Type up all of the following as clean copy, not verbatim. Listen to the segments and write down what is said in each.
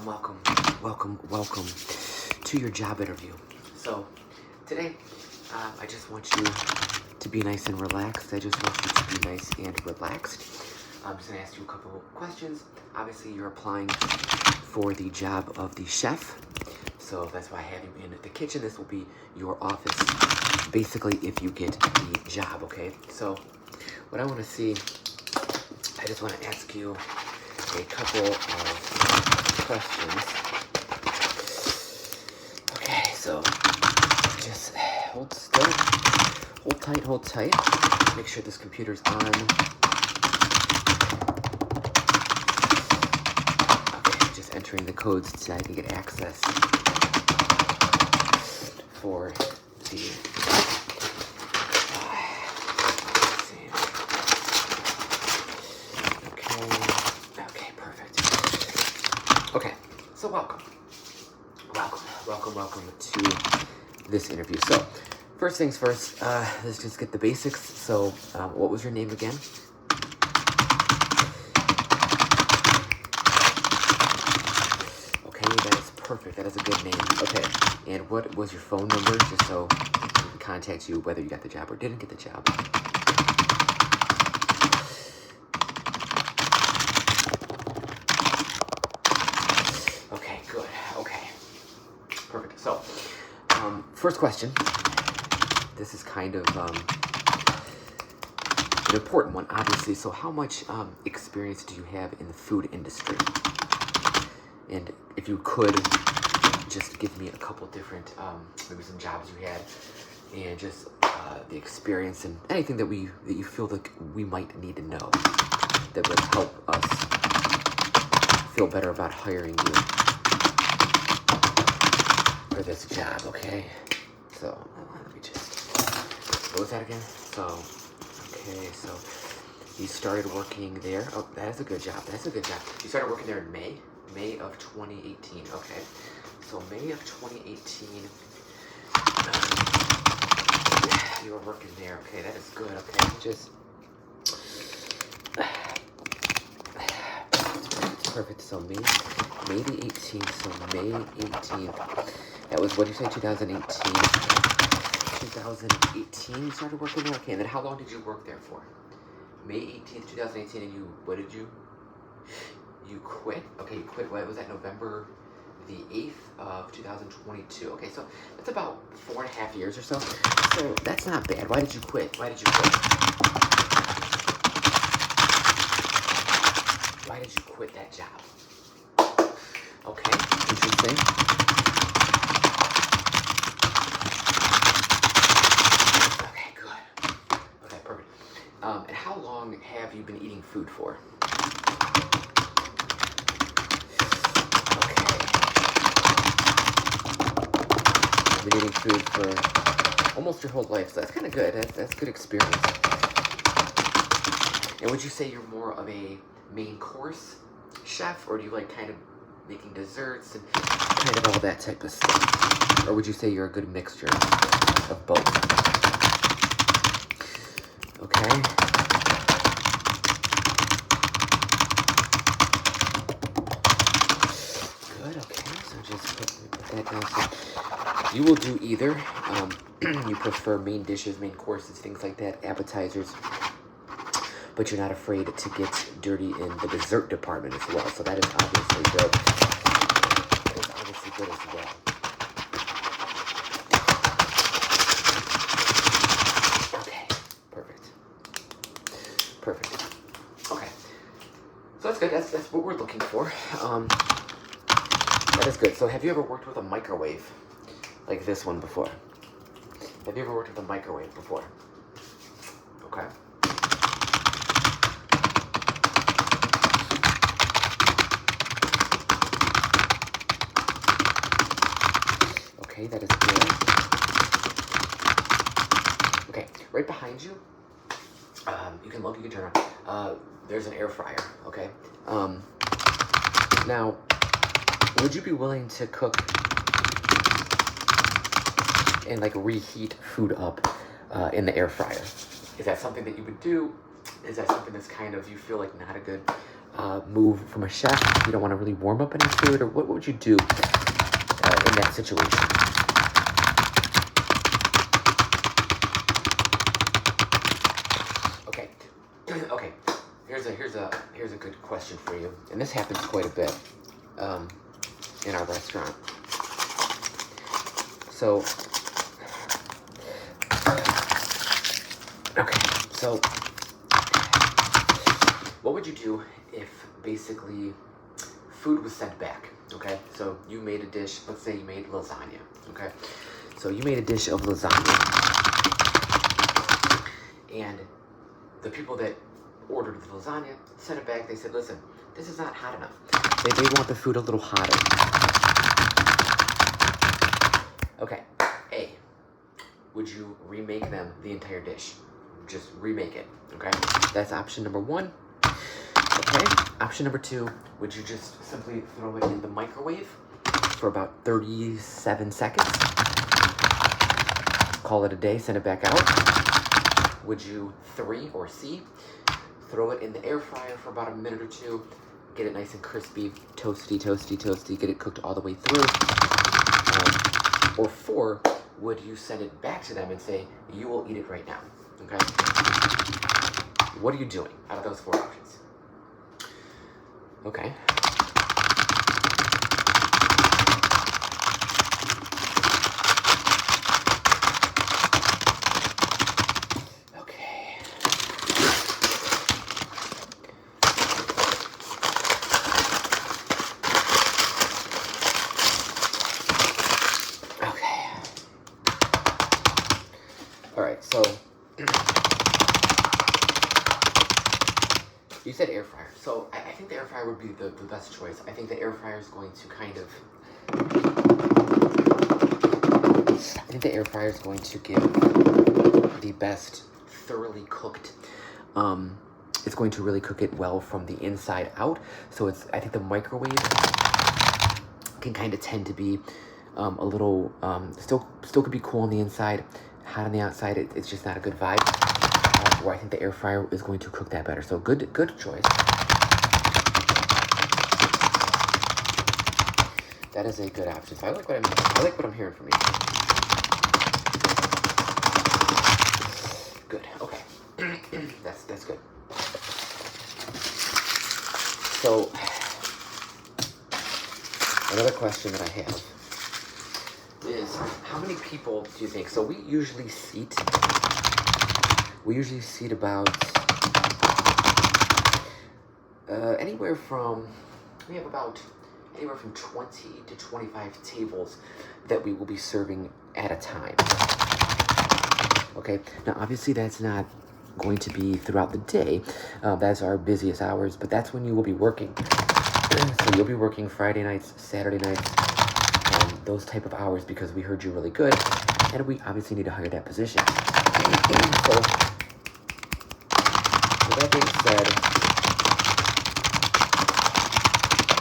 welcome to your job interview. So today, I just want you to be nice and relaxed. I'm just gonna ask you a couple of questions. Obviously, you're applying for the job of the chef. So that's why I have you in the kitchen. This will be your office, basically, if you get the job, okay? So what I want to see, I just want to ask you a couple of questions. Okay, so just hold still, hold tight. Make sure this computer's on. Okay, just entering the codes so I can get access for the okay, perfect. Okay, so welcome to this interview. So first things first, let's just get the basics. So what was your name again? Okay, that is perfect. That is a good name. Okay, and what was your phone number, just so we can contact you whether you got the job or didn't get the job? Okay, good. Okay, perfect. So, first question. This is kind of an important one, obviously. So how much experience do you have in the food industry? And if you could, just give me a couple different, maybe some jobs you had, and just the experience and anything that you feel like we might need to know that would help us feel better about hiring you for this job, okay? So, let me just, what was that again? So, okay, so you started working there. Oh, that is a good job. That's a good job. You started working there in May of 2018. Okay, so May of 2018, you were working there. Okay, that is good. Okay, just perfect. So May the 18th. So May 18th. That was, what did you say? 2018. 2018. You started working there. Okay, and then how long did you work there for? May 18th, 2018, and what did you? You quit? Okay, you quit. What was that? November the 8th of 2022. Okay, so that's about 4.5 years or so. So that's not bad. Why did you quit? Why did you quit that job? Okay, interesting. Okay, good. Okay, perfect. And how long have you been eating food for? Been eating food for almost your whole life, so that's kind of good. That's good experience. And would you say you're more of a main course chef, or do you like kind of making desserts and kind of all that type of stuff? Or would you say you're a good mixture of both? Okay. Good, okay, so just put that down. So you will do either. You prefer main dishes, main courses, things like that, appetizers, but you're not afraid to get dirty in the dessert department as well. So that is obviously good. That is obviously good as well. Okay, perfect. Okay, so that's good. That's what we're looking for. That is good. So have you ever worked with a microwave like this one before? Have you ever worked with a microwave before? Okay. Okay, that is good. Okay, right behind you, you can look, you can turn around. There's an air fryer, okay? Now, would you be willing to cook and like reheat food up in the air fryer? Is that something that you would do? Is that something that's kind of, you feel like not a good move from a chef? You don't want to really warm up any food, or what would you do in that situation? Okay, okay. Here's a good question for you, and this happens quite a bit in our restaurant. So, okay, so what would you do if basically food was sent back? Okay, so you made a dish, let's say you made lasagna, okay? So you made a dish of lasagna, and the people that ordered the lasagna sent it back. They said, listen, this is not hot enough. They want the food a little hotter. Okay, A, would you remake them the entire dish? Just remake it, okay? That's option number one. Okay, option number two, would you just simply throw it in the microwave for about 37 seconds? Call it a day, send it back out. Would you, three, or C, throw it in the air fryer for about a minute or two, get it nice and crispy, toasty, toasty, toasty, get it cooked all the way through? Or four, would you send it back to them and say, you will eat it right now, okay? What are you doing out of those four options? Okay. All right, so you said air fryer. So I think the air fryer would be the best choice. I think the air fryer is going to give the best thoroughly cooked. It's going to really cook it well from the inside out. So I think the microwave can kind of tend to be a little, still could be cool on the inside, hot on the outside. It's just not a good vibe. Where I think the air fryer is going to cook that better. So good choice. That is a good option. So I like what I'm hearing from you. Good. Okay. that's good. So another question that I have is, how many people do you think? So we usually seat about anywhere from 20 to 25 tables that we will be serving at a time. Okay, now obviously that's not going to be throughout the day. That's our busiest hours, but that's when you will be working. So you'll be working Friday nights, Saturday nights, those type of hours, because we heard you really good, and we obviously need to hire that position. So, with that being said,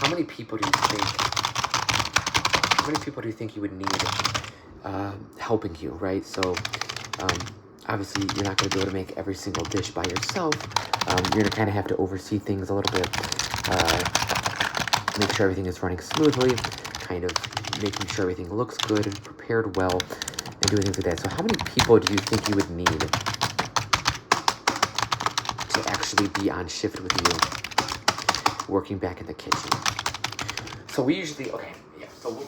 how many people do you think you would need helping you, right? So obviously you're not going to be able to make every single dish by yourself. You're going to kind of have to oversee things a little bit, make sure everything is running smoothly, kind of making sure everything looks good and prepared well, and doing things like that. So how many people do you think you would need to actually be on shift with you, working back in the kitchen? So we usually,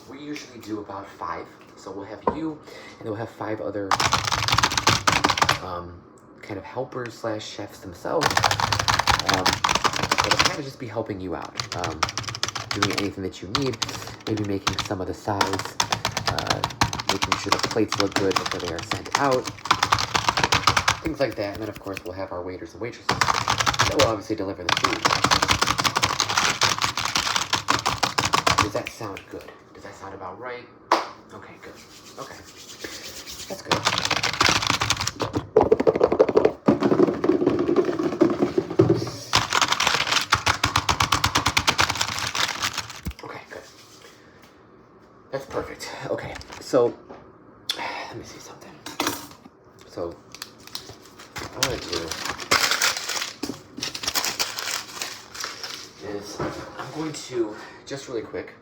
we usually do about 5. So we'll have you, and we'll have 5 other kind of helpers / chefs themselves. That'll kind of just be helping you out, doing anything that you need, maybe making some of the sides, making sure the plates look good before they are sent out, things like that. And then of course we'll have our waiters and waitresses that will obviously deliver the food. Does that sound good? Does that sound about right? Okay, good. Okay, that's good. Okay, good. That's perfect. Okay, so let me see something. So I want to do is I'm going to, just really quick,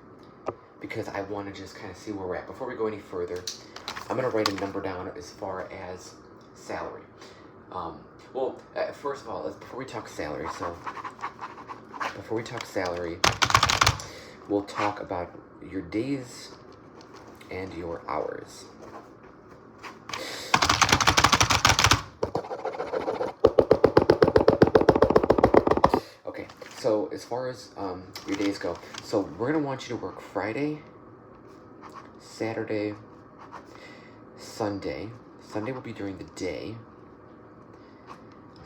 because I want to just kind of see where we're at. Before we go any further, I'm going to write a number down as far as salary. First of all, before we talk salary, we'll talk about your days and your hours. Okay, so as far as your days go, so we're going to want you to work Friday, Saturday, Sunday. Sunday will be during the day.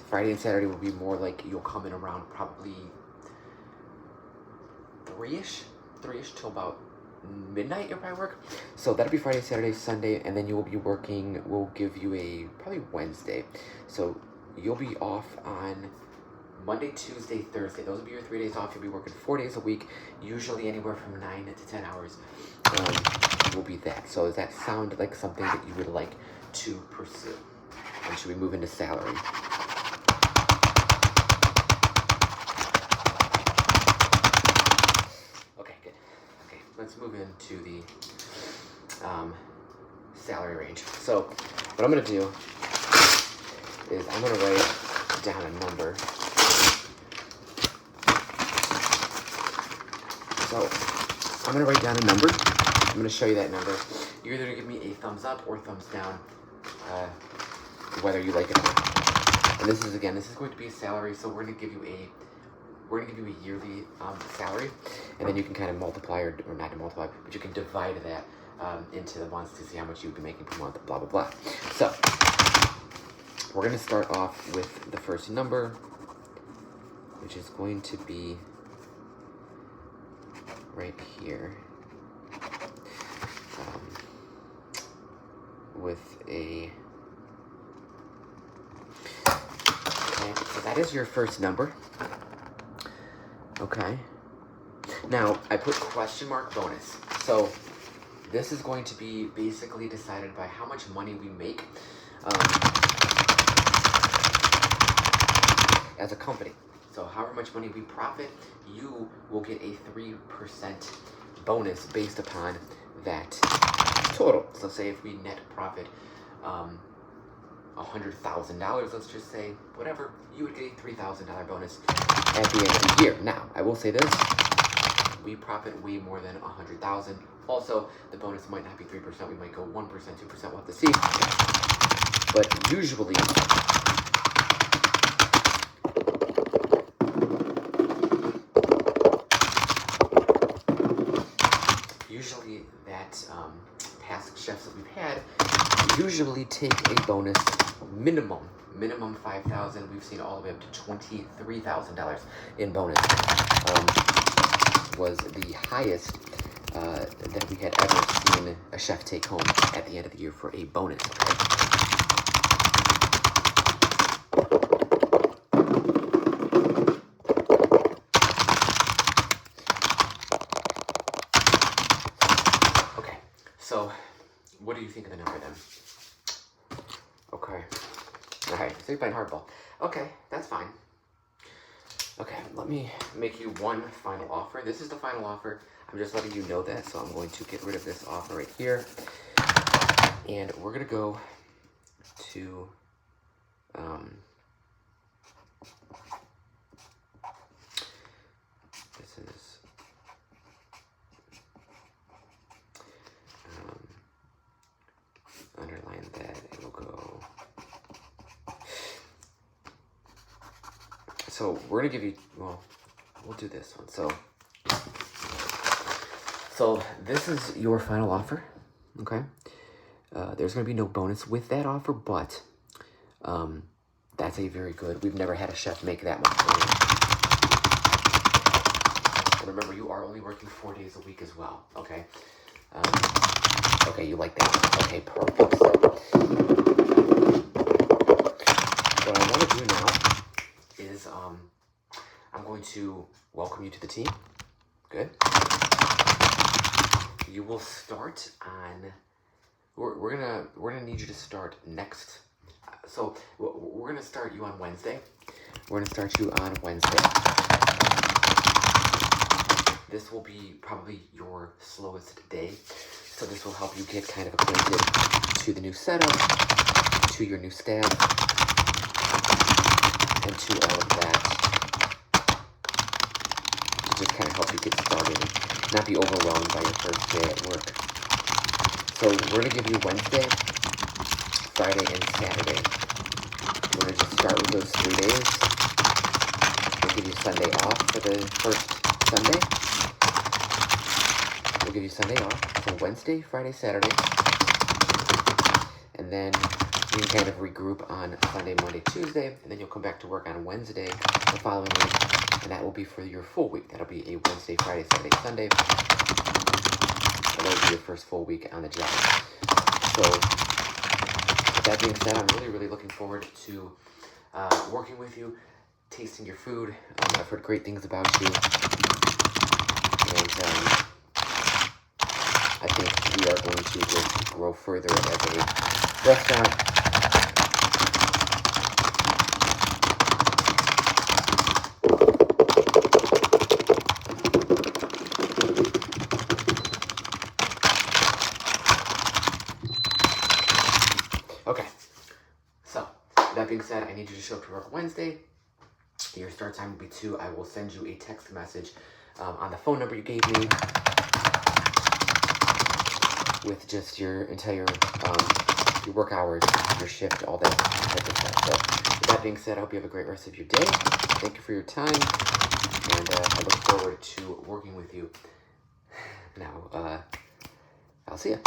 Friday and Saturday will be more like you'll come in around probably 3-ish till about midnight. You'll probably work. So that'll be Friday, Saturday, Sunday, and then you will be working. We'll give you probably Wednesday. So you'll be off on Monday, Tuesday, Thursday. Those will be your 3 days off. You'll be working 4 days a week, usually anywhere from 9 to 10 hours. Will be that. So does that sound like something that you would like to pursue? And should we move into salary? Let's move into the salary range. So what I'm going to do is I'm going to write down a number. So I'm going to write down a number. I'm going to show you that number. You're either going to give me a thumbs up or thumbs down, whether you like it or not. And this is going to be a salary, so we're going to give you a yearly salary, and then you can kind of multiply, or not multiply, but you can divide that into the months to see how much you would be making per month, blah, blah, blah. So, we're going to start off with the first number, which is going to be right here, with a, okay, so that is your first number. Okay. Now, I put question mark bonus. So, this is going to be basically decided by how much money we make as a company. So, however much money we profit, you will get a 3% bonus based upon that total. So, say if we net profit $100,000, let's just say, whatever, you would get a $3,000 bonus at the end of the year. Now, I will say this, we profit way more than $100,000. Also, the bonus might not be 3%, we might go 1%, 2%, we'll have to see. But usually, that past chefs that we've had usually take a bonus minimum $5,000. We've seen all the way up to $23,000 in bonus. Was the highest that we had ever seen a chef take home at the end of the year for a bonus. Okay, so what do you think of the number then? Okay. Alright, so you're playing hardball. Okay, that's fine. Okay, let me make you one final offer. This is the final offer. I'm just letting you know that, so I'm going to get rid of this offer right here. And we're going to go to this is underline that. It will go. So we're gonna give you, well, we'll do this one. So this is your final offer, okay? There's gonna be no bonus with that offer, but that's a very good, we've never had a chef make that much money. And remember, you are only working 4 days a week as well, okay? Okay, you like that. Okay, perfect. So what I want to do now is I'm going to welcome you to the team. Good. You will start on. We're gonna need you to start next. So we're gonna start you on Wednesday. We're gonna start you on Wednesday. this will be probably your slowest day. So this will help you get kind of acquainted to the new setup, to your new staff, and to all of that. To just kind of help you get started and not be overwhelmed by your first day at work. So we're going to give you Wednesday, Friday, and Saturday. We're going to just start with those 3 days. We'll give you Sunday off for the first Sunday. We'll give you Sunday off. So Wednesday, Friday, Saturday. And then you can kind of regroup on Sunday, Monday, Tuesday. And then you'll come back to work on Wednesday the following week. And that will be for your full week. That'll be a Wednesday, Friday, Saturday, Sunday. That'll be your first full week on the job. So with that being said, I'm really looking forward to working with you, tasting your food. I've heard great things about you, and I think we are going to just grow further as a restaurant. Okay, so that being said, I need you to show up to work Wednesday. Your start time will be 2. I will send you a text message on the phone number you gave me with just your entire your work hours, your shift, all that type of stuff. So with that being said, I hope you have a great rest of your day. Thank you for your time, and I look forward to working with you. Now, I'll see ya.